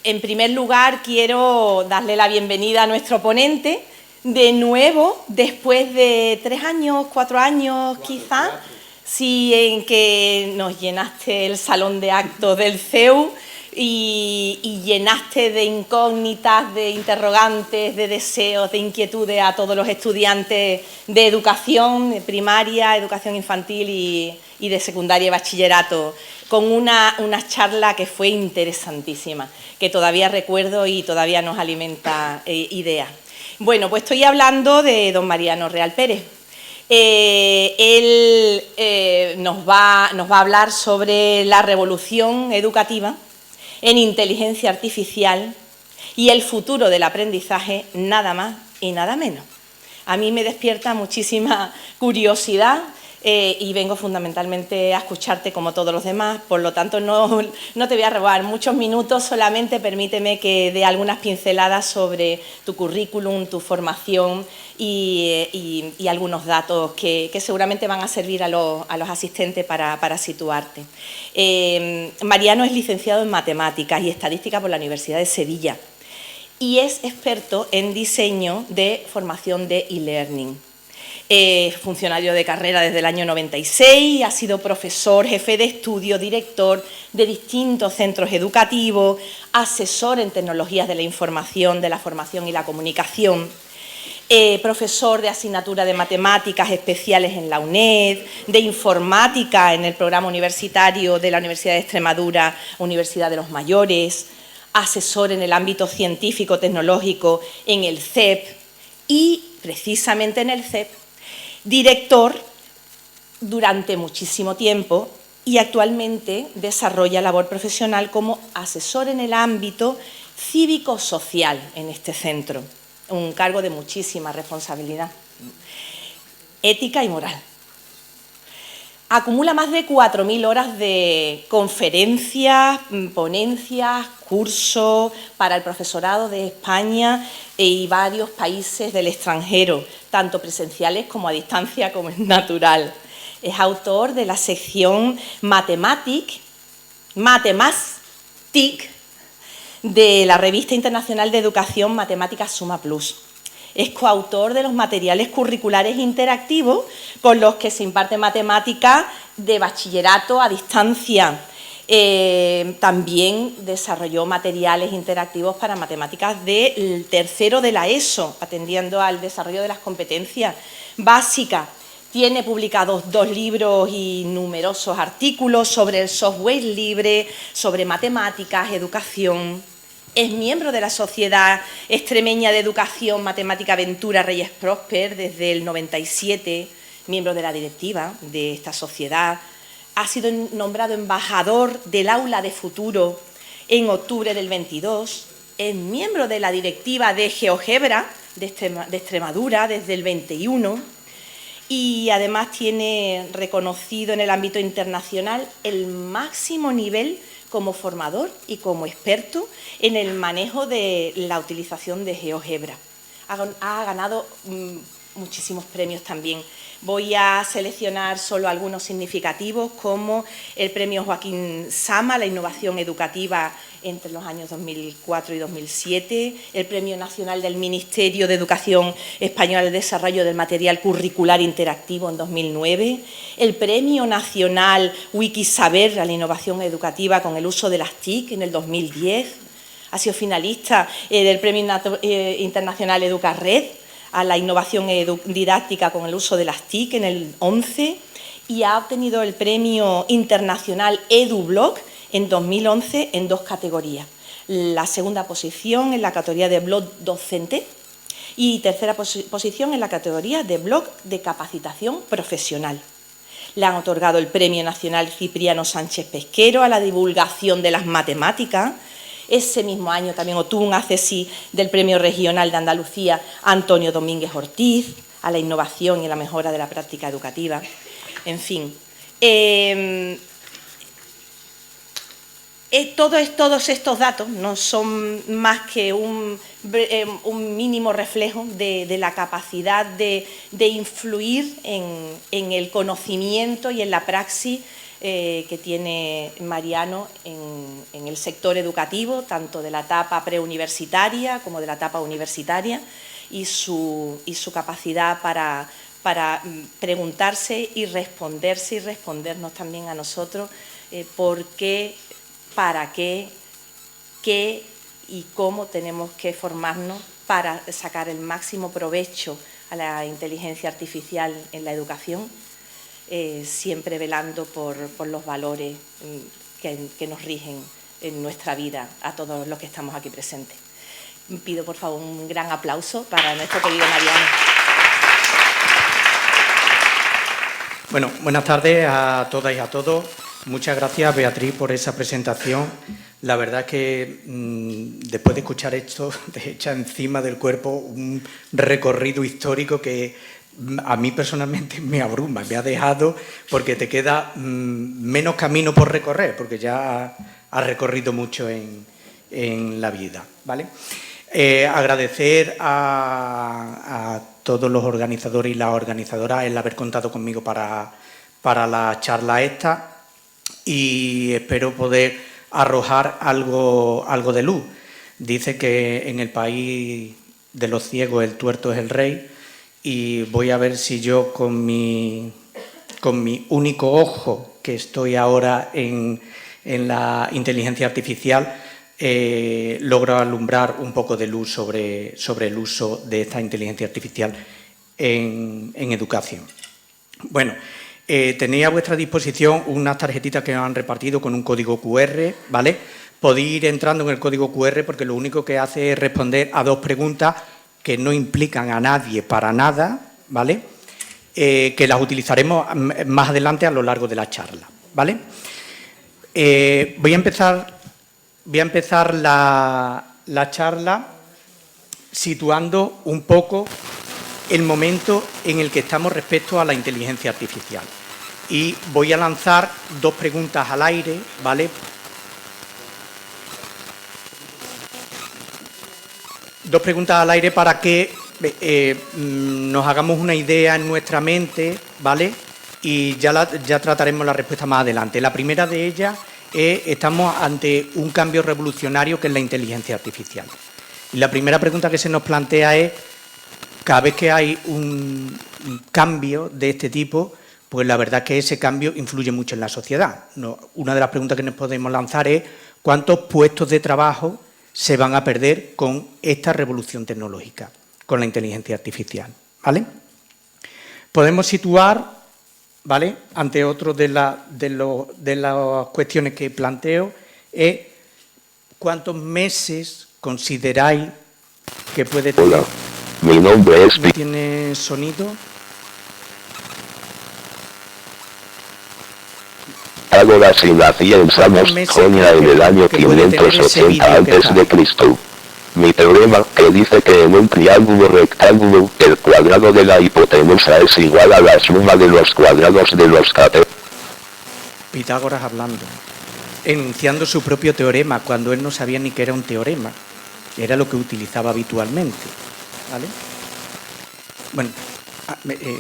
En primer lugar, quiero darle la bienvenida a nuestro ponente, de nuevo, después de 3 años, 4 años quizás, sí, en que nos llenaste el salón de actos del CEU y llenaste de incógnitas, de interrogantes, de deseos, de inquietudes a todos los estudiantes de educación de primaria, educación infantil y de secundaria y bachillerato, con una charla que fue interesantísima, que todavía recuerdo y todavía nos alimenta ideas. Bueno, pues estoy hablando de don Mariano Real Pérez. Él nos va a hablar sobre la revolución educativa en inteligencia artificial y el futuro del aprendizaje, nada más y nada menos. A mí me despierta muchísima curiosidad y vengo fundamentalmente a escucharte como todos los demás, por lo tanto no te voy a robar muchos minutos, solamente permíteme que dé algunas pinceladas sobre tu currículum, tu formación y algunos datos que seguramente van a servir a los asistentes para situarte. Mariano es licenciado en Matemáticas y Estadística por la Universidad de Sevilla y es experto en diseño de formación de e-learning. Funcionario de carrera desde el año 96, ha sido profesor, jefe de estudio, director de distintos centros educativos, asesor en tecnologías de la información, de la formación y la comunicación, profesor de asignatura de matemáticas especiales en la UNED, de informática en el programa universitario de la Universidad de Extremadura, Universidad de los Mayores, asesor en el ámbito científico-tecnológico en el CEP y, precisamente en el CEP, director durante muchísimo tiempo y actualmente desarrolla labor profesional como asesor en el ámbito cívico-social en este centro, un cargo de muchísima responsabilidad, ética y moral. Acumula más de 4.000 horas de conferencias, ponencias, cursos para el profesorado de España y varios países del extranjero, tanto presenciales como a distancia, como es natural. Es autor de la sección Mathematic de la Revista Internacional de Educación Matemáticas Suma Plus. Es coautor de los materiales curriculares interactivos con los que se imparte matemática de bachillerato a distancia. También desarrolló materiales interactivos para matemáticas del tercero de la ESO, atendiendo al desarrollo de las competencias básicas. Tiene publicados 2 libros y numerosos artículos sobre el software libre, sobre matemáticas, educación. Es miembro de la Sociedad Extremeña de Educación Matemática Ventura Reyes Prosper desde el 97, miembro de la directiva de esta sociedad. Ha sido nombrado embajador del Aula de Futuro en octubre del 22. Es miembro de la directiva de GeoGebra de Extremadura desde el 21 y además tiene reconocido en el ámbito internacional el máximo nivel como formador y como experto en el manejo de la utilización de GeoGebra. Ha ganado muchísimos premios también. Voy a seleccionar solo algunos significativos, como el premio Joaquín Sama, la innovación educativa entre los años 2004 y 2007, el premio nacional del Ministerio de Educación Española al Desarrollo del Material Curricular Interactivo en 2009, el premio nacional Wikisaber a la innovación educativa con el uso de las TIC en el 2010, ha sido finalista del premio internacional EducaRed a la innovación didáctica con el uso de las TIC en el 11 y ha obtenido el premio internacional EduBlog en 2011 en 2 categorías. La segunda posición en la categoría de blog docente y tercera posición en la categoría de blog de capacitación profesional. Le han otorgado el Premio Nacional Cipriano Sánchez Pesquero a la divulgación de las matemáticas. Ese mismo año también obtuvo un accesí del Premio Regional de Andalucía Antonio Domínguez Ortiz a la innovación y la mejora de la práctica educativa. En fin, todos estos datos no son más que un mínimo reflejo de la capacidad de influir en el conocimiento y en la praxis que tiene Mariano en el sector educativo, tanto de la etapa preuniversitaria como de la etapa universitaria, y su capacidad para preguntarse y respondernos también a nosotros por qué, para qué y cómo tenemos que formarnos para sacar el máximo provecho a la inteligencia artificial en la educación, siempre velando por los valores que nos rigen en nuestra vida a todos los que estamos aquí presentes. Pido, por favor, un gran aplauso para nuestro querido Mariano. Bueno, buenas tardes a todas y a todos. Muchas gracias, Beatriz, por esa presentación. La verdad es que después de escuchar esto, te echa encima del cuerpo un recorrido histórico que a mí personalmente me abruma, me ha dejado, porque te queda menos camino por recorrer, porque ya has recorrido mucho en la vida, ¿vale? Agradecer a todos los organizadores y las organizadoras el haber contado conmigo para la charla esta, y espero poder arrojar algo de luz. Dice que en el país de los ciegos el tuerto es el rey, y voy a ver si yo con mi único ojo, que estoy ahora en la inteligencia artificial, logro alumbrar un poco de luz sobre el uso de esta inteligencia artificial en educación. Bueno, tenéis a vuestra disposición unas tarjetitas que os han repartido con un código QR, ¿vale? Podéis ir entrando en el código QR porque lo único que hace es responder a dos preguntas que no implican a nadie para nada, ¿vale? Que las utilizaremos más adelante a lo largo de la charla, ¿vale? Voy a empezar la charla situando un poco el momento en el que estamos respecto a la inteligencia artificial. Y voy a lanzar dos preguntas al aire, ¿vale? Dos preguntas al aire para que nos hagamos una idea en nuestra mente, ¿vale? Y ya trataremos la respuesta más adelante. La primera de ellas es: estamos ante un cambio revolucionario que es la inteligencia artificial. Y la primera pregunta que se nos plantea es: cada vez que hay un cambio de este tipo, pues la verdad es que ese cambio influye mucho en la sociedad. Una de las preguntas que nos podemos lanzar es: ¿cuántos puestos de trabajo se van a perder con esta revolución tecnológica, con la inteligencia artificial? ¿Vale? Podemos situar, ¿vale?, ante otro de las cuestiones que planteo, es ¿cuántos meses consideráis que puede tener? Hola, mi nombre es... ¿No tiene sonido? Hago la asignación en Samos, Jonia, en el año 580 a.C. Mi teorema, que dice que en un triángulo rectángulo, el cuadrado de la hipotenusa es igual a la suma de los cuadrados de los catetos. Pitágoras hablando, enunciando su propio teorema, cuando él no sabía ni que era un teorema. Era lo que utilizaba habitualmente, ¿vale? Bueno,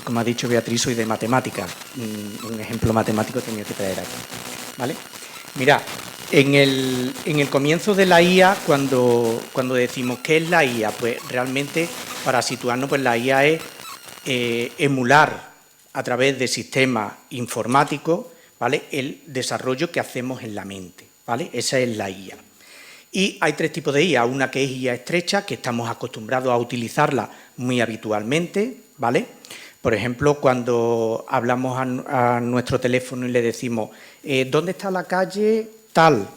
como ha dicho Beatriz, soy de matemáticas. Un ejemplo matemático tenía que traer aquí, ¿vale? Mira, en el comienzo de la IA, cuando decimos ¿qué es la IA? Pues realmente, para situarnos, pues la IA es emular a través de sistemas informáticos, ¿vale?, el desarrollo que hacemos en la mente, ¿vale? Esa es la IA. Y hay tres tipos de IA. Una que es IA estrecha, que estamos acostumbrados a utilizarla muy habitualmente, ¿vale? Por ejemplo, cuando hablamos a nuestro teléfono y le decimos ¿dónde está la calle tal?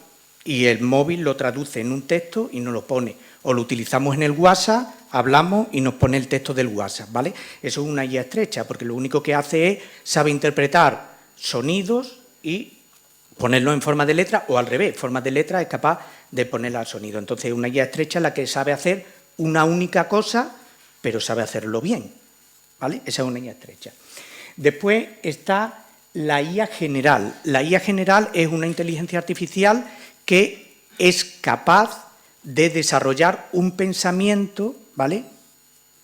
Y el móvil lo traduce en un texto y nos lo pone. O lo utilizamos en el WhatsApp, hablamos y nos pone el texto del WhatsApp, ¿vale? Eso es una IA estrecha, porque lo único que hace es sabe interpretar sonidos y ponerlo en forma de letra, o al revés, forma de letra es capaz de ponerla al sonido. Entonces, una guía estrecha es la que sabe hacer una única cosa, pero sabe hacerlo bien, ¿vale? Esa es una guía estrecha. Después está la IA general. La IA general es una inteligencia artificial que es capaz de desarrollar un pensamiento, ¿vale?,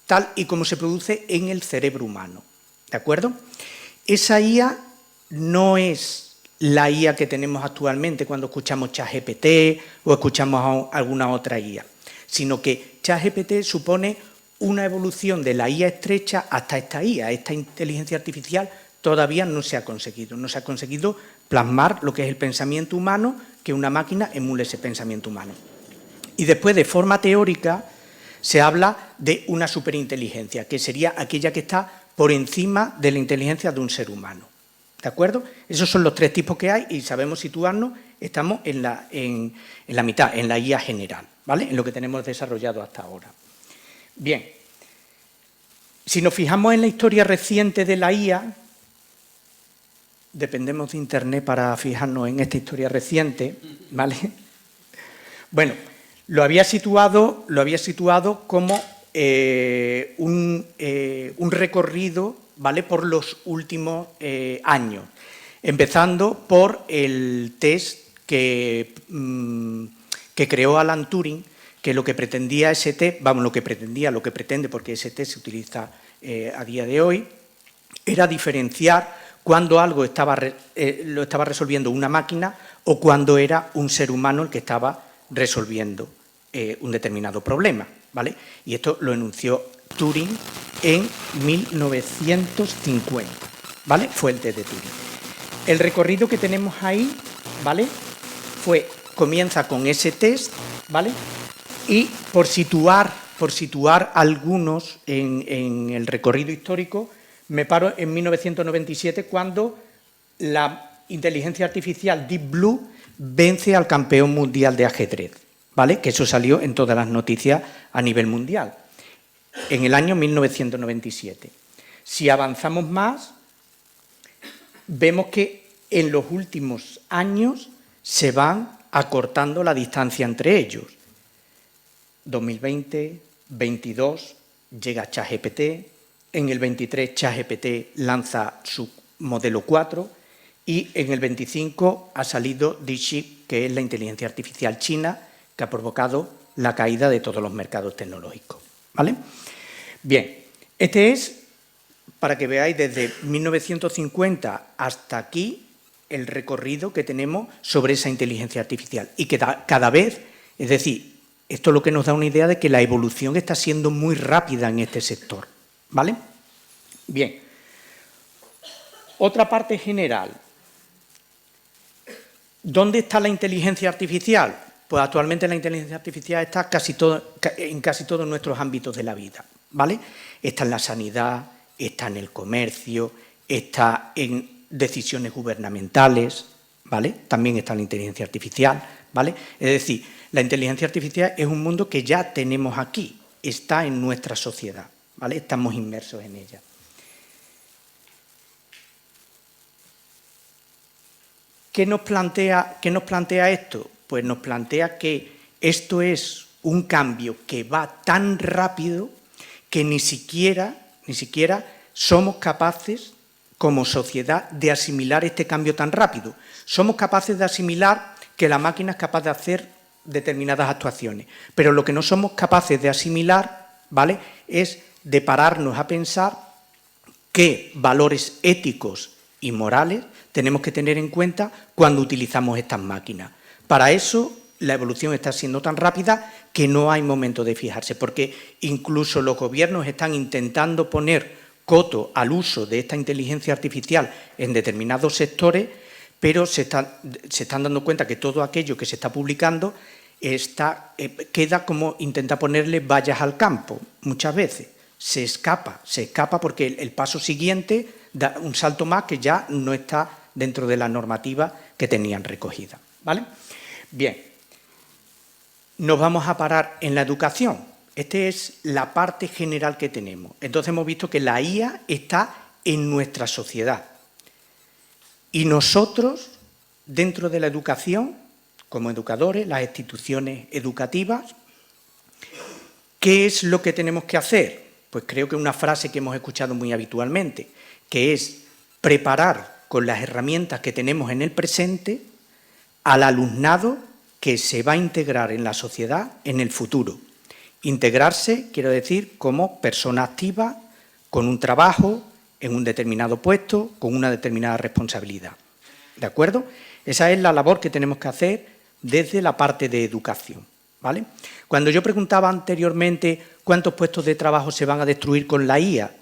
tal y como se produce en el cerebro humano, ¿de acuerdo? Esa IA no es la IA que tenemos actualmente cuando escuchamos ChatGPT o escuchamos alguna otra IA, sino que ChatGPT supone una evolución de la IA estrecha hasta esta IA. Esta inteligencia artificial todavía no se ha conseguido plasmar lo que es el pensamiento humano, que una máquina emule ese pensamiento humano. Y después, de forma teórica, se habla de una superinteligencia, que sería aquella que está por encima de la inteligencia de un ser humano. ¿De acuerdo? Esos son los tres tipos que hay y sabemos situarnos, estamos en la mitad, en la IA general, ¿vale? En lo que tenemos desarrollado hasta ahora. Bien, si nos fijamos en la historia reciente de la IA, dependemos de Internet para fijarnos en esta historia reciente, ¿vale? Bueno, lo había situado como un recorrido, ¿vale?, por los últimos años, empezando por el test que creó Alan Turing, que lo que pretendía ese test, lo que pretende, porque ese test se utiliza a día de hoy, era diferenciar cuando algo lo estaba resolviendo una máquina o cuando era un ser humano el que estaba resolviendo un determinado problema, ¿vale? Y esto lo enunció Turing en 1950, ¿vale? Fue el test de Turing. El recorrido que tenemos ahí, ¿vale?, comienza con ese test, ¿vale? Y por situar algunos en el recorrido histórico, me paro en 1997, cuando la inteligencia artificial Deep Blue vence al campeón mundial de ajedrez, ¿vale? Que eso salió en todas las noticias a nivel mundial, en el año 1997. Si avanzamos más, vemos que en los últimos años se van acortando la distancia entre ellos. 2020, 22, llega ChatGPT, en el 23 ChatGPT lanza su modelo 4 y en el 25 ha salido DeepSeek, que es la inteligencia artificial china, que ha provocado la caída de todos los mercados tecnológicos, ¿vale? Bien, este es, para que veáis, desde 1950 hasta aquí, el recorrido que tenemos sobre esa inteligencia artificial. Y que cada vez, es decir, esto es lo que nos da una idea de que la evolución está siendo muy rápida en este sector, ¿vale? Bien, otra parte general. ¿Dónde está la inteligencia artificial? Pues actualmente la inteligencia artificial está en casi todos nuestros ámbitos de la vida, ¿vale? Está en la sanidad, está en el comercio, está en decisiones gubernamentales, ¿vale? También está la inteligencia artificial, ¿vale? Es decir, la inteligencia artificial es un mundo que ya tenemos aquí, está en nuestra sociedad, ¿vale? Estamos inmersos en ella. ¿Qué nos plantea esto? Pues nos plantea que esto es un cambio que va tan rápido que ni siquiera somos capaces, como sociedad, de asimilar este cambio tan rápido. Somos capaces de asimilar que la máquina es capaz de hacer determinadas actuaciones, pero lo que no somos capaces de asimilar, ¿vale?, es de pararnos a pensar qué valores éticos y morales tenemos que tener en cuenta cuando utilizamos estas máquinas. Para eso, la evolución está siendo tan rápida que no hay momento de fijarse, porque incluso los gobiernos están intentando poner coto al uso de esta inteligencia artificial en determinados sectores, pero se están dando cuenta que todo aquello que se está publicando queda como intentar ponerle vallas al campo. Muchas veces se escapa porque el paso siguiente da un salto más que ya no está dentro de la normativa que tenían recogida, ¿vale? Bien, nos vamos a parar en la educación. Esta es la parte general que tenemos. Entonces hemos visto que la IA está en nuestra sociedad. Y nosotros, dentro de la educación, como educadores, las instituciones educativas, ¿qué es lo que tenemos que hacer? Pues creo que una frase que hemos escuchado muy habitualmente, que es preparar con las herramientas que tenemos en el presente al alumnado que se va a integrar en la sociedad en el futuro. Integrarse, quiero decir, como persona activa, con un trabajo, en un determinado puesto, con una determinada responsabilidad. ¿De acuerdo? Esa es la labor que tenemos que hacer desde la parte de educación, ¿vale? Cuando yo preguntaba anteriormente cuántos puestos de trabajo se van a destruir con la IA,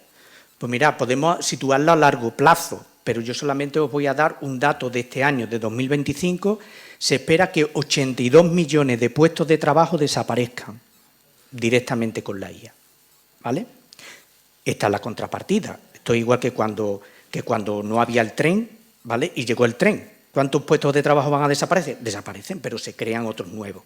pues mirad, podemos situarlo a largo plazo, pero yo solamente os voy a dar un dato de este año, de 2025, se espera que 82 millones de puestos de trabajo desaparezcan directamente con la IA, ¿vale? Esta es la contrapartida. Esto es igual que cuando no había el tren, ¿vale? Y llegó el tren. ¿Cuántos puestos de trabajo van a desaparecer? Desaparecen, pero se crean otros nuevos.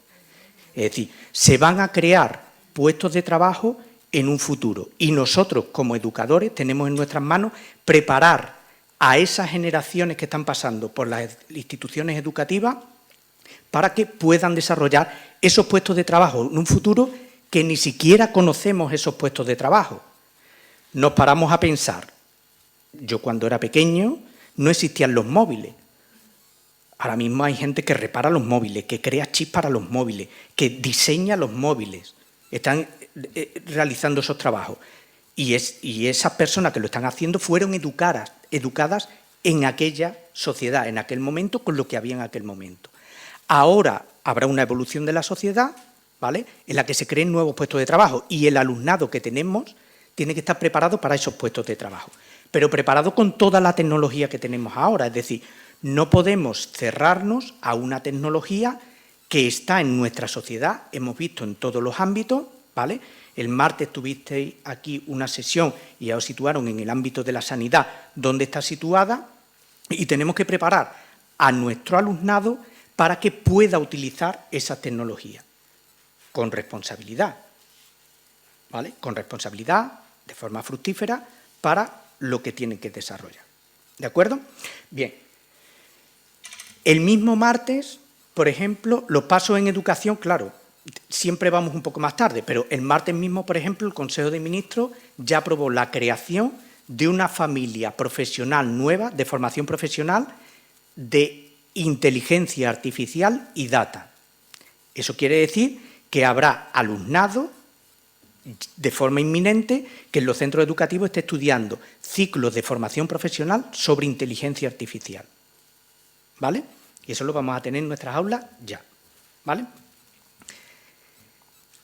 Es decir, se van a crear puestos de trabajo en un futuro. Y nosotros, como educadores, tenemos en nuestras manos preparar a esas generaciones que están pasando por las instituciones educativas para que puedan desarrollar esos puestos de trabajo en un futuro que ni siquiera conocemos esos puestos de trabajo. Nos paramos a pensar. Yo cuando era pequeño no existían los móviles. Ahora mismo hay gente que repara los móviles, que crea chips para los móviles, que diseña los móviles. Están realizando esos trabajos. Y esas personas que lo están haciendo fueron educadas en aquella sociedad, en aquel momento, con lo que había en aquel momento. Ahora habrá una evolución de la sociedad, ¿vale?, en la que se creen nuevos puestos de trabajo y el alumnado que tenemos tiene que estar preparado para esos puestos de trabajo, pero preparado con toda la tecnología que tenemos ahora. Es decir, no podemos cerrarnos a una tecnología que está en nuestra sociedad, hemos visto en todos los ámbitos, ¿vale? El martes tuvisteis aquí una sesión y ya os situaron en el ámbito de la sanidad, donde está situada, y tenemos que preparar a nuestro alumnado para que pueda utilizar esas tecnologías con responsabilidad, ¿vale? Con responsabilidad, de forma fructífera, para lo que tienen que desarrollar. ¿De acuerdo? Bien. El mismo martes, por ejemplo, los pasos en educación, claro, siempre vamos un poco más tarde, pero el martes mismo, por ejemplo, el Consejo de Ministros ya aprobó la creación de una familia profesional nueva, de formación profesional, de inteligencia artificial y data. Eso quiere decir que habrá alumnado de forma inminente que en los centros educativos esté estudiando ciclos de formación profesional sobre inteligencia artificial, ¿vale? Y eso lo vamos a tener en nuestras aulas ya, ¿vale?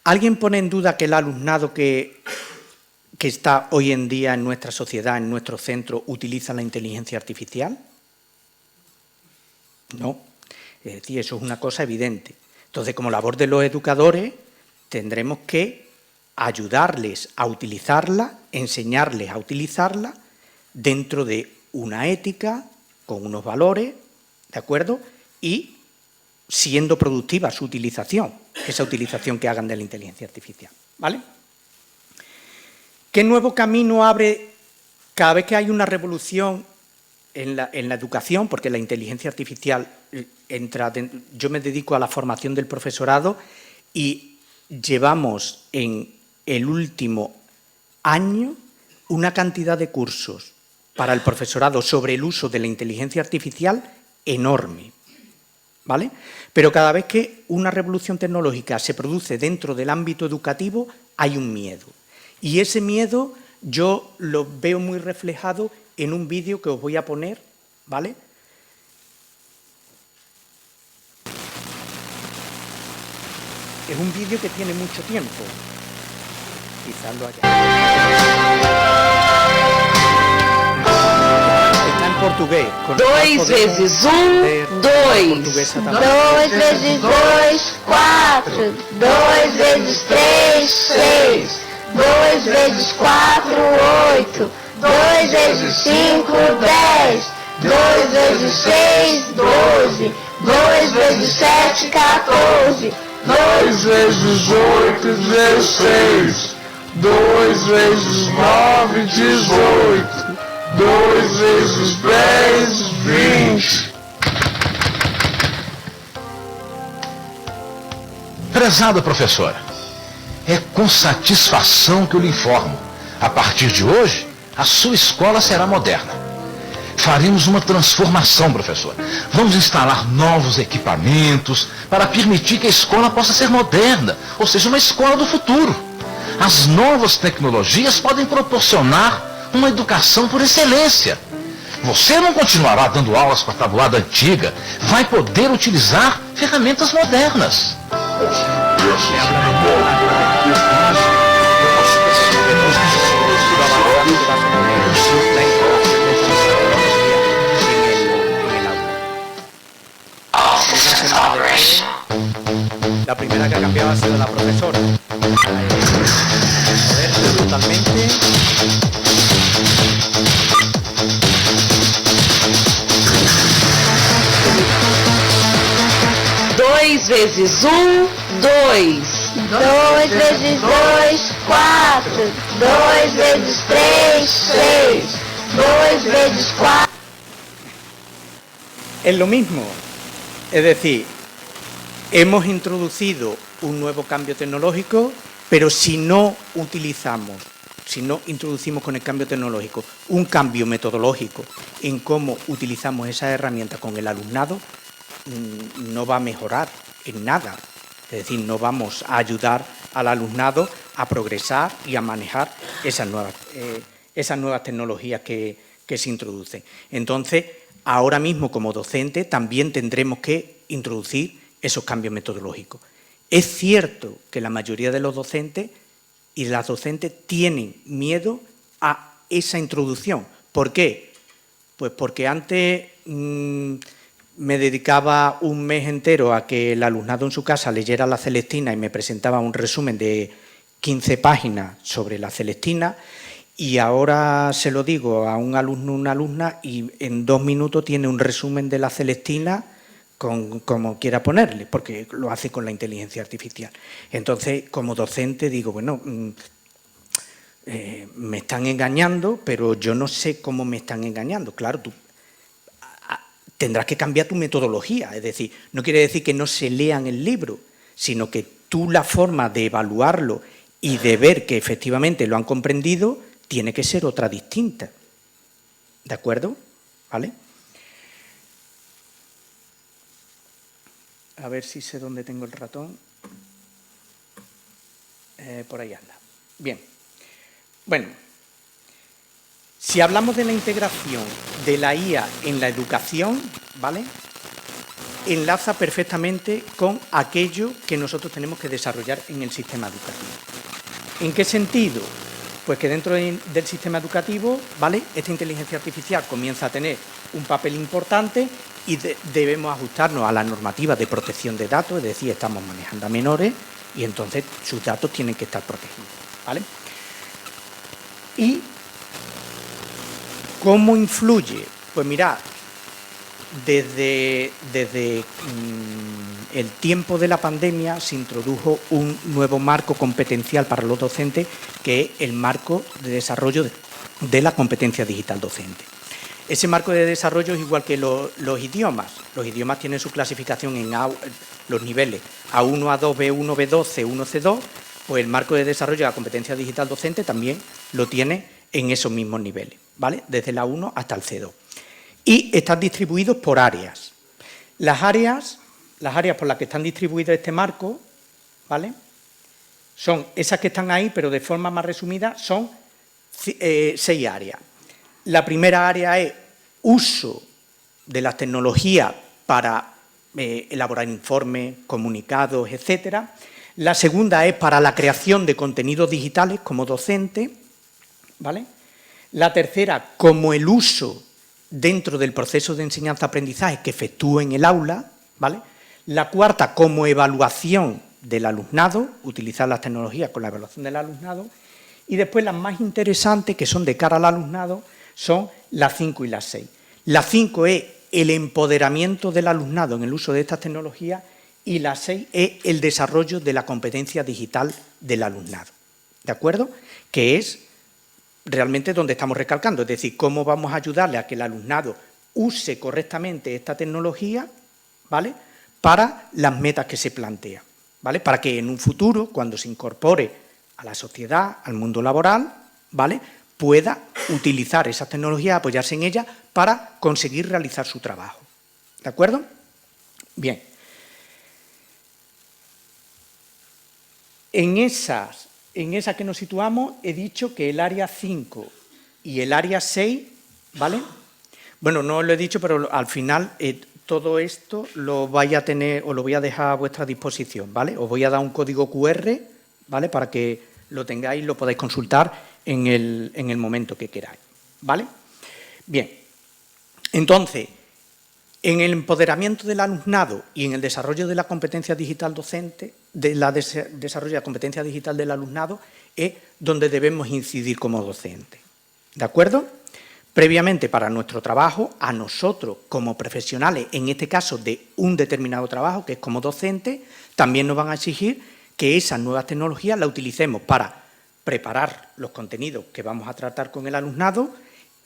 ¿Alguien pone en duda que el alumnado que está hoy en día en nuestra sociedad, en nuestro centro, utiliza la inteligencia artificial? No. Es decir, eso es una cosa evidente. Entonces, como labor de los educadores, tendremos que ayudarles a utilizarla, enseñarles a utilizarla dentro de una ética, con unos valores, ¿de acuerdo? Y siendo productiva su utilización, esa utilización que hagan de la inteligencia artificial, ¿vale? ¿Qué nuevo camino abre cada vez que hay una revolución en la educación? Porque la inteligencia artificial entra dentro. Yo me dedico a la formación del profesorado y llevamos en el último año una cantidad de cursos para el profesorado sobre el uso de la inteligencia artificial enorme, ¿vale? Pero cada vez que una revolución tecnológica se produce dentro del ámbito educativo, hay un miedo. Y ese miedo yo lo veo muy reflejado en un vídeo que os voy a poner, ¿vale? Es un vídeo que tiene mucho tiempo. Quizás lo haya. Está en portugués. 2 vezes 1, 2. 2 vezes 2, 4. 2 vezes 3, 6. 2 vezes 4, 8. 2 vezes 5, 10. 2 vezes 6, 12. 2 vezes 7, 14. 2 vezes 8, 16. 2 vezes 9, 18. 2 vezes 10, 20. Prezada professora, é com satisfação que eu lhe informo. A partir de hoje, a sua escola será moderna. Faremos uma transformação, professor. Vamos instalar novos equipamentos para permitir que a escola possa ser moderna, ou seja, uma escola do futuro. As novas tecnologias podem proporcionar uma educação por excelência. Você não continuará dando aulas com a tabuada antiga, vai poder utilizar ferramentas modernas. La primera que ha cambiado ha sido la profesora. Moverse totalmente. 2 vezes 1, 2. 2 vezes 2, 4. 2 vezes 3, 6. 2 vezes 4. Es lo mismo. Es decir, hemos introducido un nuevo cambio tecnológico, pero si no introducimos con el cambio tecnológico un cambio metodológico en cómo utilizamos esas herramientas con el alumnado, no va a mejorar en nada. Es decir, no vamos a ayudar al alumnado a progresar y a manejar esas nuevas tecnologías que se introducen. Entonces, ahora mismo como docente también tendremos que introducir esos cambios metodológicos. Es cierto que la mayoría de los docentes y las docentes tienen miedo a esa introducción. ¿Por qué? Pues porque antes me dedicaba un mes entero a que el alumnado en su casa leyera la Celestina y me presentaba un resumen de 15 páginas sobre la Celestina, y ahora se lo digo a un alumno o una alumna y en 2 minutos tiene un resumen de la Celestina como quiera ponerle, porque lo hace con la inteligencia artificial. Entonces, como docente digo, bueno, me están engañando, pero yo no sé cómo me están engañando. Claro, tú tendrás que cambiar tu metodología, es decir, no quiere decir que no se lean el libro, sino que tú la forma de evaluarlo y de ver que efectivamente lo han comprendido tiene que ser otra distinta. ¿De acuerdo? ¿Vale? A ver si sé dónde tengo el ratón. Por ahí anda. Bien. Bueno, si hablamos de la integración de la IA en la educación, ¿vale?, enlaza perfectamente con aquello que nosotros tenemos que desarrollar en el sistema educativo. ¿En qué sentido? Pues que dentro del sistema educativo, ¿vale?, esta inteligencia artificial comienza a tener un papel importante y debemos ajustarnos a la normativa de protección de datos, es decir, estamos manejando a menores y entonces sus datos tienen que estar protegidos, ¿vale? ¿Y cómo influye? Pues mirad, desde el tiempo de la pandemia se introdujo un nuevo marco competencial para los docentes, que es el marco de desarrollo de la competencia digital docente. Ese marco de desarrollo es igual que los idiomas. Los idiomas tienen su clasificación en los niveles A1, A2, B1, B2, C1, C2, pues el marco de desarrollo de la competencia digital docente también lo tiene en esos mismos niveles, ¿vale?, desde la A1 hasta el C2. Y están distribuidos por áreas. Las áreas por las que están distribuidos este marco, ¿vale?, son esas que están ahí, pero de forma más resumida son 6 áreas. La primera área es uso de las tecnologías para elaborar informes, comunicados, etcétera. La segunda es para la creación de contenidos digitales como docente, ¿vale? La tercera, como el uso dentro del proceso de enseñanza-aprendizaje que efectúe en el aula, ¿vale? La cuarta, como evaluación del alumnado, utilizar las tecnologías con la evaluación del alumnado. Y después las más interesantes, que son de cara al alumnado, son las 5 y las 6. La 5 es el empoderamiento del alumnado en el uso de estas tecnologías y la 6 es el desarrollo de la competencia digital del alumnado. ¿De acuerdo? Que es realmente donde estamos recalcando, es decir, cómo vamos a ayudarle a que el alumnado use correctamente esta tecnología, ¿vale?, para las metas que se plantea, ¿vale?, para que en un futuro, cuando se incorpore a la sociedad, al mundo laboral, ¿vale?, pueda utilizar esas tecnologías, apoyarse en ellas para conseguir realizar su trabajo. ¿De acuerdo? Bien. En esa que nos situamos, he dicho que el área 5 y el área 6, ¿vale?, Bueno, no os lo he dicho, pero al final todo esto lo vais a tener o lo voy a dejar a vuestra disposición, ¿vale? Os voy a dar un código QR, ¿vale? Para que lo tengáis y lo podáis consultar en el momento que queráis, ¿vale? Bien, entonces, en el empoderamiento del alumnado y en el desarrollo de la competencia digital docente, desarrollo de la competencia digital del alumnado, es donde debemos incidir como docentes, ¿de acuerdo? Previamente, para nuestro trabajo, a nosotros como profesionales, en este caso de un determinado trabajo, que es como docente, también nos van a exigir que esas nuevas tecnologías las utilicemos para preparar los contenidos que vamos a tratar con el alumnado,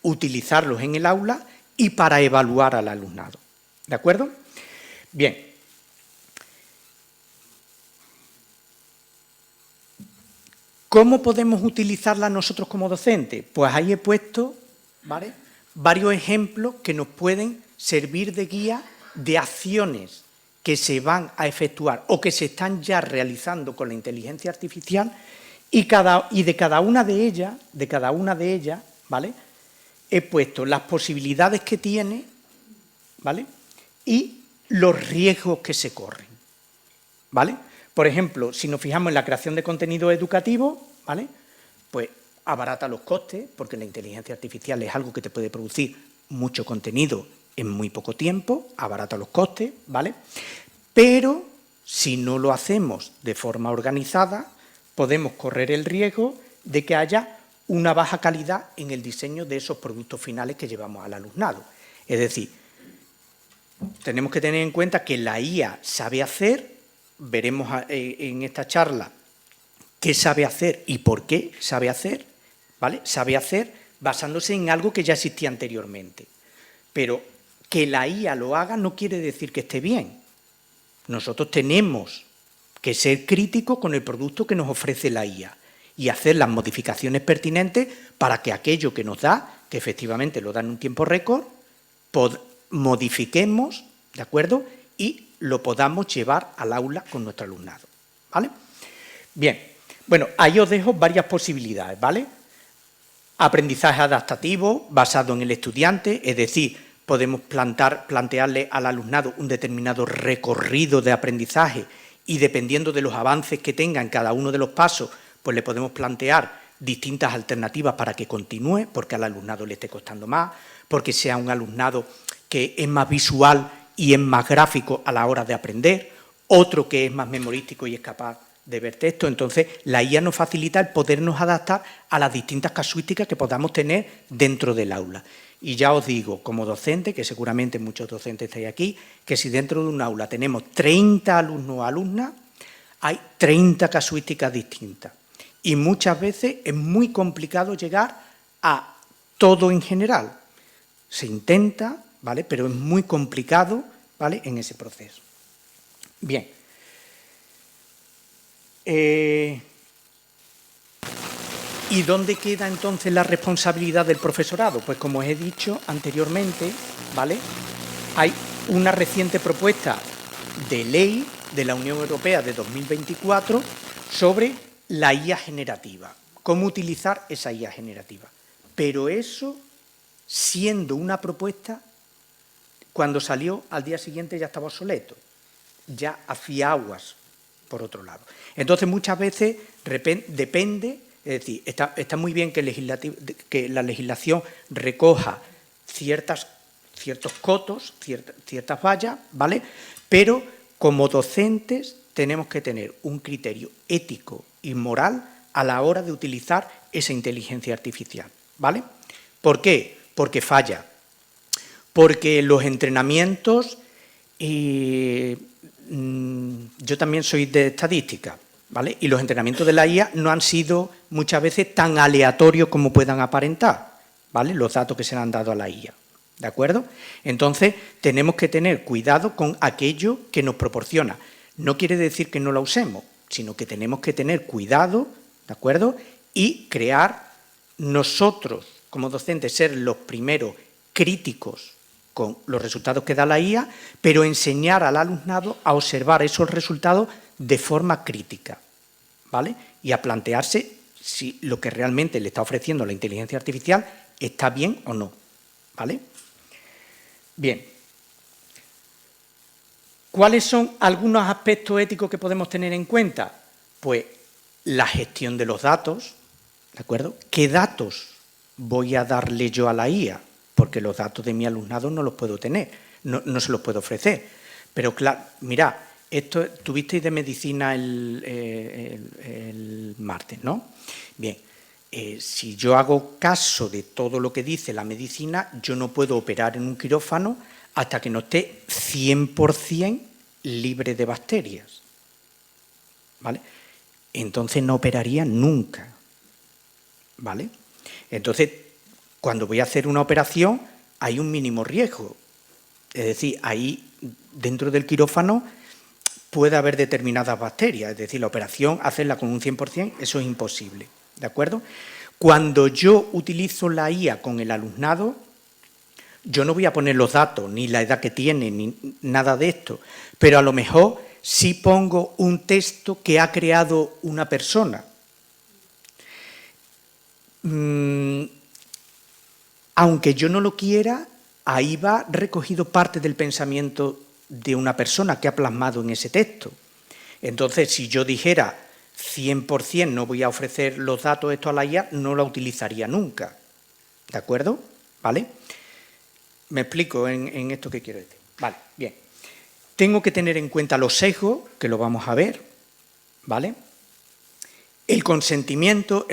utilizarlos en el aula y para evaluar al alumnado. ¿De acuerdo? Bien. ¿Cómo podemos utilizarla nosotros como docentes? Pues ahí he puesto, ¿vale?, varios ejemplos que nos pueden servir de guía de acciones que se van a efectuar o que se están ya realizando con la inteligencia artificial y de cada una de ellas, ¿vale?, he puesto las posibilidades que tiene, ¿vale?, y los riesgos que se corren, ¿vale? Por ejemplo, si nos fijamos en la creación de contenido educativo, ¿vale?, pues abarata los costes, porque la inteligencia artificial es algo que te puede producir mucho contenido en muy poco tiempo, abarata los costes, ¿vale? Pero si no lo hacemos de forma organizada, podemos correr el riesgo de que haya una baja calidad en el diseño de esos productos finales que llevamos al alumnado. Es decir, tenemos que tener en cuenta que la IA sabe hacer, veremos en esta charla qué sabe hacer y por qué sabe hacer, ¿vale? Sabe hacer basándose en algo que ya existía anteriormente. Pero que la IA lo haga no quiere decir que esté bien. Nosotros tenemos que ser críticos con el producto que nos ofrece la IA y hacer las modificaciones pertinentes para que aquello que nos da, que efectivamente lo da en un tiempo récord, modifiquemos, ¿de acuerdo?, y lo podamos llevar al aula con nuestro alumnado, ¿vale? Bien, bueno, ahí os dejo varias posibilidades, ¿vale? Aprendizaje adaptativo basado en el estudiante, es decir, podemos plantearle al alumnado un determinado recorrido de aprendizaje y dependiendo de los avances que tenga en cada uno de los pasos, pues le podemos plantear distintas alternativas para que continúe, porque al alumnado le esté costando más, porque sea un alumnado que es más visual y es más gráfico a la hora de aprender, otro que es más memorístico y es capaz de ver texto. Entonces, la IA nos facilita el podernos adaptar a las distintas casuísticas que podamos tener dentro del aula. Y ya os digo, como docente, que seguramente muchos docentes estáis aquí, que si dentro de un aula tenemos 30 alumnos o alumnas, hay 30 casuísticas distintas. Y muchas veces es muy complicado llegar a todo en general. Se intenta, ¿vale?, pero es muy complicado, ¿vale?, en ese proceso. Bien. ¿Y dónde queda entonces la responsabilidad del profesorado? Pues como os he dicho anteriormente, ¿vale?, hay una reciente propuesta de ley de la Unión Europea de 2024 sobre la IA generativa, cómo utilizar esa IA generativa. Pero eso, siendo una propuesta, cuando salió al día siguiente ya estaba obsoleto, ya hacía aguas por otro lado. Entonces muchas veces depende, es decir, está muy bien que la legislación recoja ciertos cotos, ciertas vallas, ¿vale?, pero como docentes tenemos que tener un criterio ético y moral a la hora de utilizar esa inteligencia artificial, ¿vale? ¿Por qué? Porque falla. Porque los entrenamientos, yo también soy de estadística, ¿vale?, y los entrenamientos de la IA no han sido muchas veces tan aleatorios como puedan aparentar, ¿vale?, los datos que se le han dado a la IA, ¿de acuerdo? Entonces, tenemos que tener cuidado con aquello que nos proporciona. No quiere decir que no la usemos, sino que tenemos que tener cuidado, ¿de acuerdo?, y crear nosotros, como docentes, ser los primeros críticos con los resultados que da la IA, pero enseñar al alumnado a observar esos resultados de forma crítica, ¿vale?, y a plantearse si lo que realmente le está ofreciendo la inteligencia artificial está bien o no, ¿vale? Bien. ¿Cuáles son algunos aspectos éticos que podemos tener en cuenta? Pues la gestión de los datos, ¿de acuerdo? ¿Qué datos voy a darle yo a la IA? Porque los datos de mi alumnado no los puedo tener, no se los puedo ofrecer. Pero claro, mirad, esto tuvisteis de medicina el martes, ¿no? Bien, si yo hago caso de todo lo que dice la medicina, yo no puedo operar en un quirófano hasta que no esté 100% libre de bacterias, ¿vale? Entonces no operaría nunca, ¿vale? Entonces, cuando voy a hacer una operación, hay un mínimo riesgo. Es decir, ahí dentro del quirófano puede haber determinadas bacterias. Es decir, la operación, hacerla con un 100%, eso es imposible, ¿de acuerdo? Cuando yo utilizo la IA con el alumnado, yo no voy a poner los datos, ni la edad que tiene, ni nada de esto, pero a lo mejor sí pongo un texto que ha creado una persona. Aunque yo no lo quiera, ahí va recogido parte del pensamiento de una persona que ha plasmado en ese texto. Entonces, si yo dijera 100% no voy a ofrecer los datos esto a la IA, no la utilizaría nunca. ¿De acuerdo? ¿Vale? Me explico en esto que quiero decir. Vale, bien. Tengo que tener en cuenta los sesgos, que lo vamos a ver, ¿vale? El consentimiento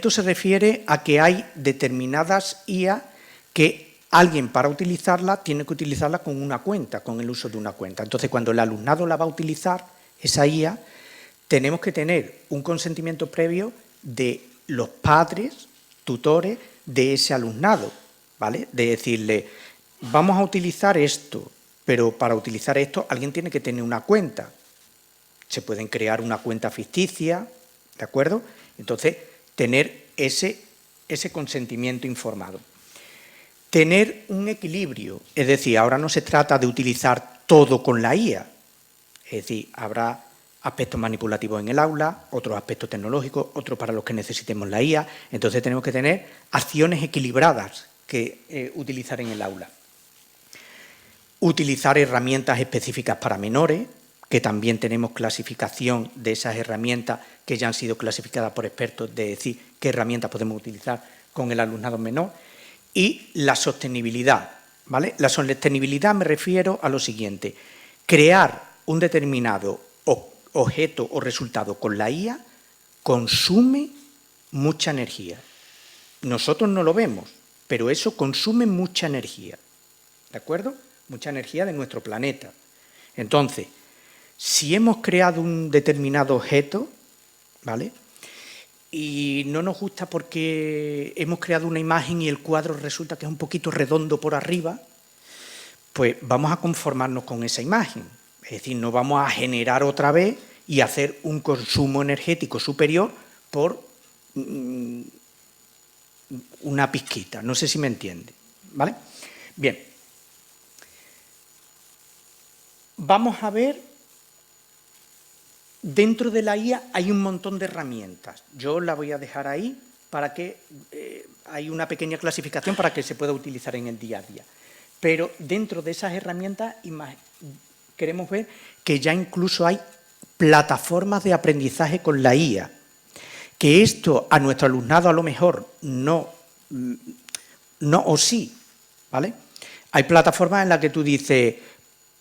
se refiere a que hay determinadas IA que alguien para utilizarla tiene que utilizarla con una cuenta, con el uso de una cuenta. Entonces, cuando el alumnado la va a utilizar, esa IA, tenemos que tener un consentimiento previo de los padres, tutores de ese alumnado, ¿vale? De decirle, vamos a utilizar esto, pero para utilizar esto alguien tiene que tener una cuenta. Se pueden crear una cuenta ficticia, ¿de acuerdo? Entonces, tener ese consentimiento informado. Tener un equilibrio, es decir, ahora no se trata de utilizar todo con la IA, es decir, habrá aspectos manipulativos en el aula, otros aspectos tecnológicos, otros para los que necesitemos la IA, entonces tenemos que tener acciones equilibradas que utilizar en el aula. Utilizar herramientas específicas para menores, que también tenemos clasificación de esas herramientas que ya han sido clasificadas por expertos, de decir qué herramientas podemos utilizar con el alumnado menor. Y la sostenibilidad, ¿vale? La sostenibilidad me refiero a lo siguiente: crear un determinado objeto o resultado con la IA consume mucha energía. Nosotros no lo vemos, pero eso consume mucha energía, ¿de acuerdo? Mucha energía de nuestro planeta. Entonces, si hemos creado un determinado objeto, ¿vale? Y no nos gusta porque hemos creado una imagen y el cuadro resulta que es un poquito redondo por arriba, pues vamos a conformarnos con esa imagen. Es decir, no vamos a generar otra vez y hacer un consumo energético superior por una pizquita. No sé si me entiende, ¿vale? Bien. Vamos a ver, dentro de la IA hay un montón de herramientas. Yo la voy a dejar ahí para que hay una pequeña clasificación para que se pueda utilizar en el día a día. Pero dentro de esas herramientas queremos ver que ya incluso hay plataformas de aprendizaje con la IA. Que esto a nuestro alumnado a lo mejor no o sí, ¿vale? Hay plataformas en las que tú dices,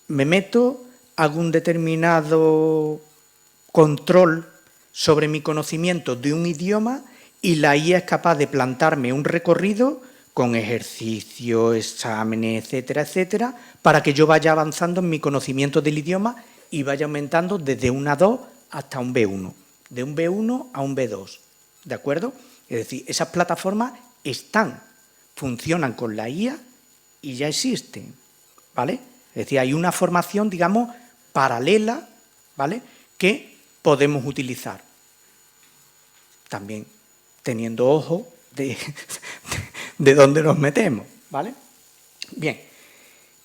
me meto, hago un determinado control sobre mi conocimiento de un idioma y la IA es capaz de plantarme un recorrido con ejercicios, exámenes, etcétera, etcétera, para que yo vaya avanzando en mi conocimiento del idioma y vaya aumentando desde un A2 hasta un B1, de un B1 a un B2, ¿de acuerdo? Es decir, esas plataformas funcionan con la IA y ya existen, ¿vale? Es decir, hay una formación, digamos, paralela, ¿vale?, que podemos utilizar. También teniendo ojo de dónde nos metemos, ¿vale? Bien,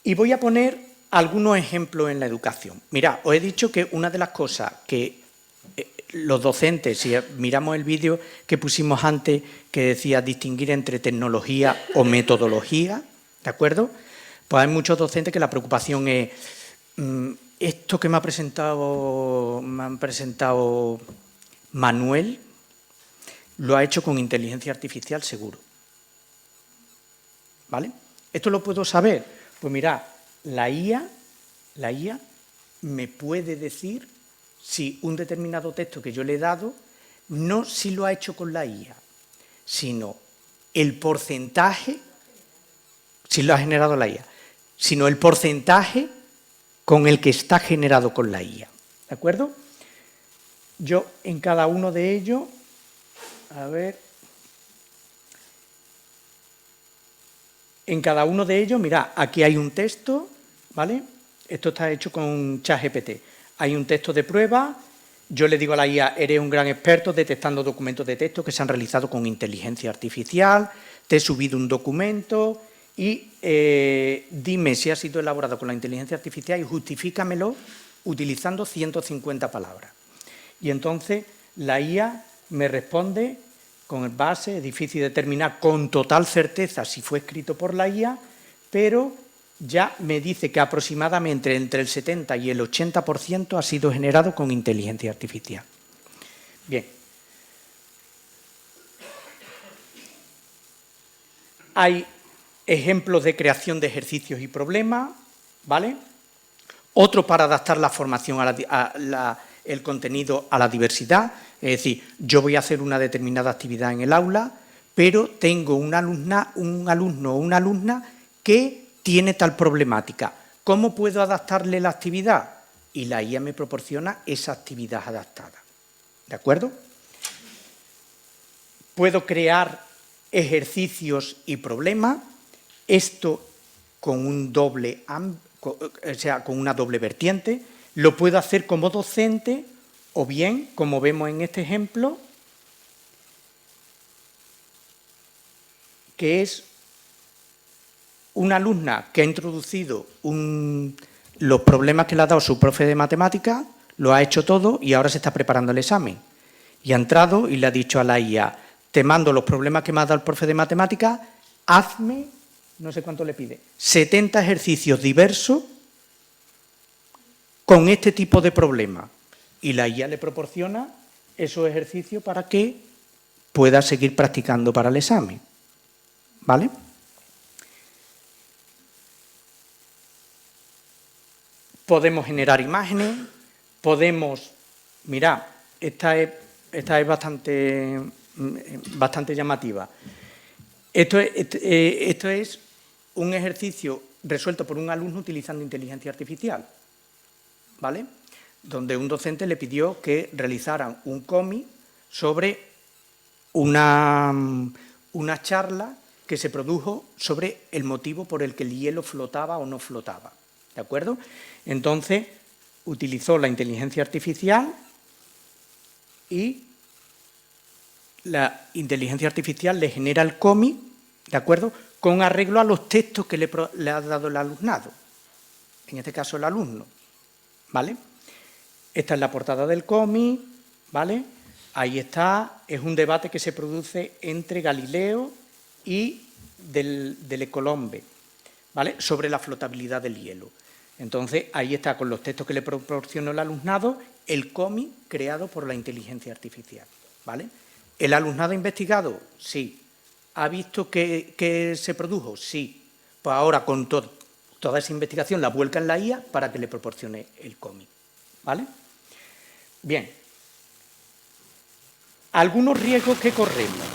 y voy a poner algunos ejemplos en la educación. Mirad, os he dicho que una de las cosas que los docentes, si miramos el vídeo que pusimos antes, que decía distinguir entre tecnología o metodología, ¿de acuerdo? Pues hay muchos docentes que la preocupación es, esto que me han presentado Manuel, lo ha hecho con inteligencia artificial seguro. ¿Vale? ¿Esto lo puedo saber? Pues mirad, la IA me puede decir si un determinado texto que yo le he dado, no si lo ha hecho con la IA, sino el porcentaje, si lo ha generado la IA, sino el porcentaje con el que está generado con la IA. ¿De acuerdo? Yo en cada uno de ellos, a ver, en cada uno de ellos, mirad, aquí hay un texto, ¿vale? Esto está hecho con ChatGPT. Hay un texto de prueba, yo le digo a la IA, eres un gran experto detectando documentos de texto que se han realizado con inteligencia artificial, te he subido un documento y dime si ha sido elaborado con la inteligencia artificial y justifícamelo utilizando 150 palabras. Y entonces la IA me responde con base, es difícil determinar con total certeza si fue escrito por la IA, pero ya me dice que aproximadamente entre el 70 y el 80% ha sido generado con inteligencia artificial. Bien. Hay ejemplos de creación de ejercicios y problemas, ¿vale? Otro para adaptar la formación el contenido a la diversidad, es decir, yo voy a hacer una determinada actividad en el aula, pero tengo un alumno o una alumna que tiene tal problemática. ¿Cómo puedo adaptarle la actividad? Y la IA me proporciona esa actividad adaptada. ¿De acuerdo? Puedo crear ejercicios y problemas, esto con una doble vertiente, lo puedo hacer como docente o bien, como vemos en este ejemplo, que es una alumna que ha introducido los problemas que le ha dado su profe de matemáticas, lo ha hecho todo y ahora se está preparando el examen. Y ha entrado y le ha dicho a la IA, te mando los problemas que me ha dado el profe de matemáticas, hazme, no sé cuánto le pide, 70 ejercicios diversos con este tipo de problemas. Y la IA le proporciona esos ejercicios para que pueda seguir practicando para el examen. ¿Vale? Podemos generar imágenes, podemos... Mirad, esta es bastante llamativa. Esto es un ejercicio resuelto por un alumno utilizando inteligencia artificial, ¿vale? Donde un docente le pidió que realizaran un cómic sobre una charla que se produjo sobre el motivo por el que el hielo flotaba o no flotaba, ¿de acuerdo? Entonces, utilizó la inteligencia artificial y la inteligencia artificial le genera el cómic, ¿de acuerdo?, con arreglo a los textos que le ha dado el alumnado, en este caso el alumno, ¿vale? Esta es la portada del cómic, ¿vale? Ahí está, es un debate que se produce entre Galileo y del Ecolombe, ¿vale?, sobre la flotabilidad del hielo. Entonces, ahí está, con los textos que le proporcionó el alumnado, el cómic creado por la inteligencia artificial, ¿vale? ¿El alumnado ha investigado? Sí. ¿Ha visto que se produjo? Sí. Pues ahora, con toda esa investigación, la vuelca en la IA para que le proporcione el cómic, ¿vale? Bien. Algunos riesgos que corremos.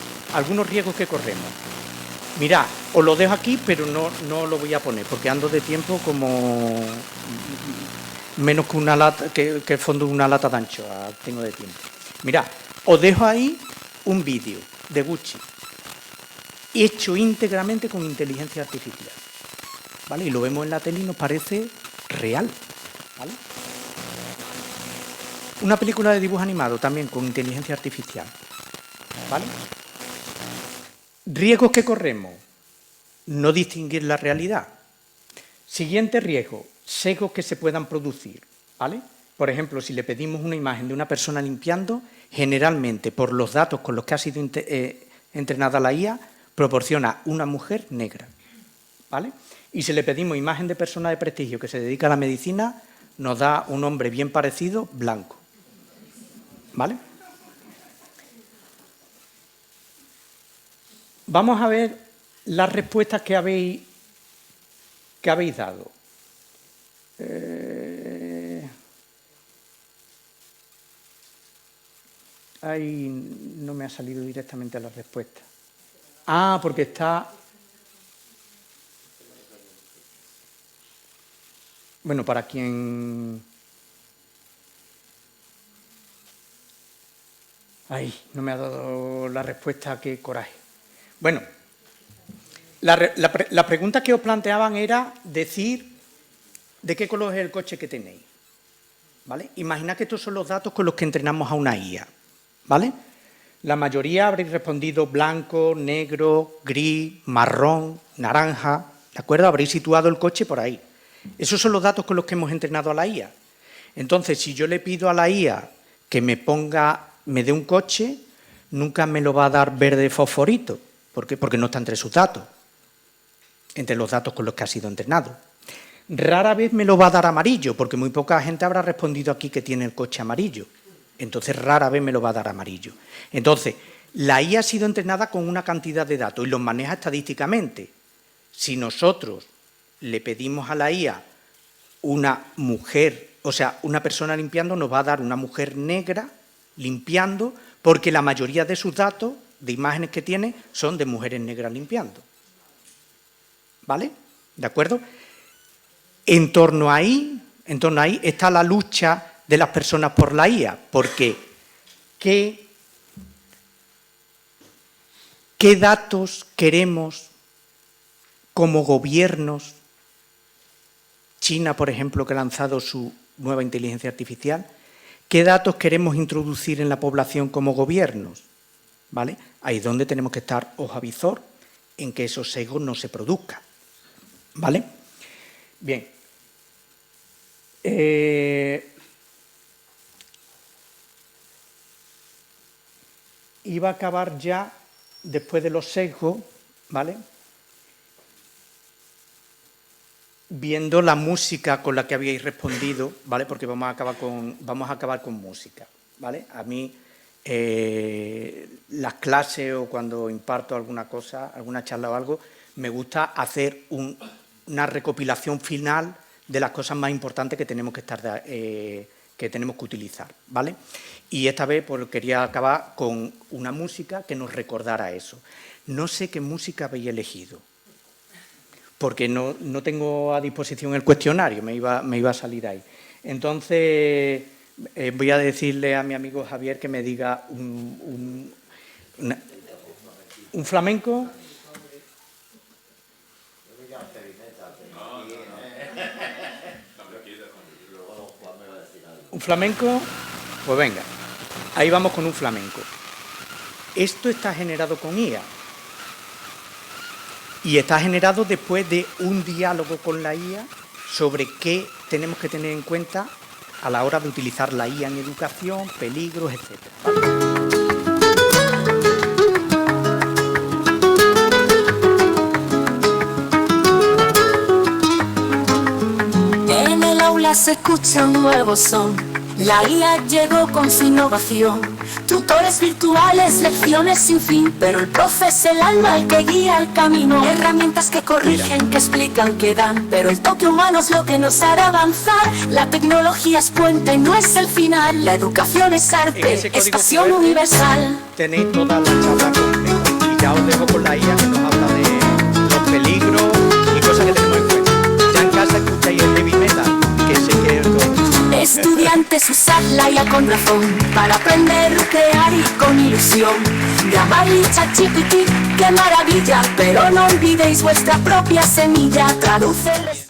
Mirad, os lo dejo aquí, pero no lo voy a poner, porque ando de tiempo como menos que una lata, que el fondo de una lata de anchoa tengo de tiempo. Mirad, os dejo ahí un vídeo de Gucci, hecho íntegramente con inteligencia artificial, ¿vale? Y lo vemos en la tele y nos parece real, ¿vale? Una película de dibujo animado también con inteligencia artificial, ¿vale? Riesgos que corremos, no distinguir la realidad. Siguiente riesgo, sesgos que se puedan producir, ¿vale? Por ejemplo, si le pedimos una imagen de una persona limpiando, generalmente, por los datos con los que ha sido entrenada la IA, proporciona una mujer negra, ¿vale? y si le pedimos imagen de persona de prestigio que se dedica a la medicina, nos da un hombre bien parecido, blanco. ¿Vale? Vamos a ver las respuestas que habéis dado. Ahí no me ha salido directamente la respuesta. Ah, porque está... Bueno, para quien... Ay, no me ha dado la respuesta, qué coraje. Bueno, la pregunta que os planteaban era decir de qué color es el coche que tenéis. ¿Vale? Imaginad que estos son los datos con los que entrenamos a una IA. ¿Vale? La mayoría habréis respondido blanco, negro, gris, marrón, naranja, ¿de acuerdo? Habréis situado el coche por ahí. Esos son los datos con los que hemos entrenado a la IA. Entonces, si yo le pido a la IA que me dé un coche, nunca me lo va a dar verde fosforito. ¿Por qué? Porque no está entre sus datos, entre los datos con los que ha sido entrenado. Rara vez me lo va a dar amarillo, porque muy poca gente habrá respondido aquí que tiene el coche amarillo. Entonces, rara vez me lo va a dar amarillo. Entonces, la IA ha sido entrenada con una cantidad de datos y los maneja estadísticamente. Si nosotros le pedimos a la IA una mujer, o sea, una persona limpiando, nos va a dar una mujer negra limpiando, porque la mayoría de sus datos, de imágenes que tiene, son de mujeres negras limpiando. ¿Vale? ¿De acuerdo? En torno a ahí está la lucha de las personas por la IA, porque ¿qué datos queremos como gobiernos? China, por ejemplo, que ha lanzado su nueva inteligencia artificial, ¿qué datos queremos introducir en la población como gobiernos? ¿Vale? Ahí es donde tenemos que estar ojo a visor en que esos sesgos no se produzcan. ¿Vale? Bien. Iba a acabar ya, después de los sesgos, ¿vale?, viendo la música con la que habíais respondido, ¿vale?, porque vamos a acabar con música, ¿vale? A mí, las clases o cuando imparto alguna cosa, alguna charla o algo, me gusta hacer una recopilación final de las cosas más importantes que tenemos que utilizar, ¿vale? Y esta vez pues, quería acabar con una música que nos recordara eso. No sé qué música habéis elegido, porque no tengo a disposición el cuestionario, me iba a salir ahí. Entonces, voy a decirle a mi amigo Javier que me diga un flamenco. ¿Un flamenco? Pues venga, ahí vamos con un flamenco. Esto está generado con IA y está generado después de un diálogo con la IA sobre qué tenemos que tener en cuenta a la hora de utilizar la IA en educación, peligros, etc. En el aula se escucha un nuevo son. La IA llegó con su innovación. Tutores virtuales, lecciones sin fin, pero el profe es el alma el que guía el camino. Herramientas que corrigen, que explican, que dan, pero el toque humano es lo que nos hará avanzar. La tecnología es puente y no es el final. La educación es arte, es pasión universal. Tenéis toda la charla conmigo y ya os dejo con la IA que nos habla de los peligros y cosas que tenemos en cuenta. Ya en casa escucháis el heavy metal, que sé que es todo. Estudiantes, usad la IA con razón para aprender, crear y con ilusión. Llamar y ChatGPT, qué maravilla, pero no olvidéis vuestra propia semilla. Traduce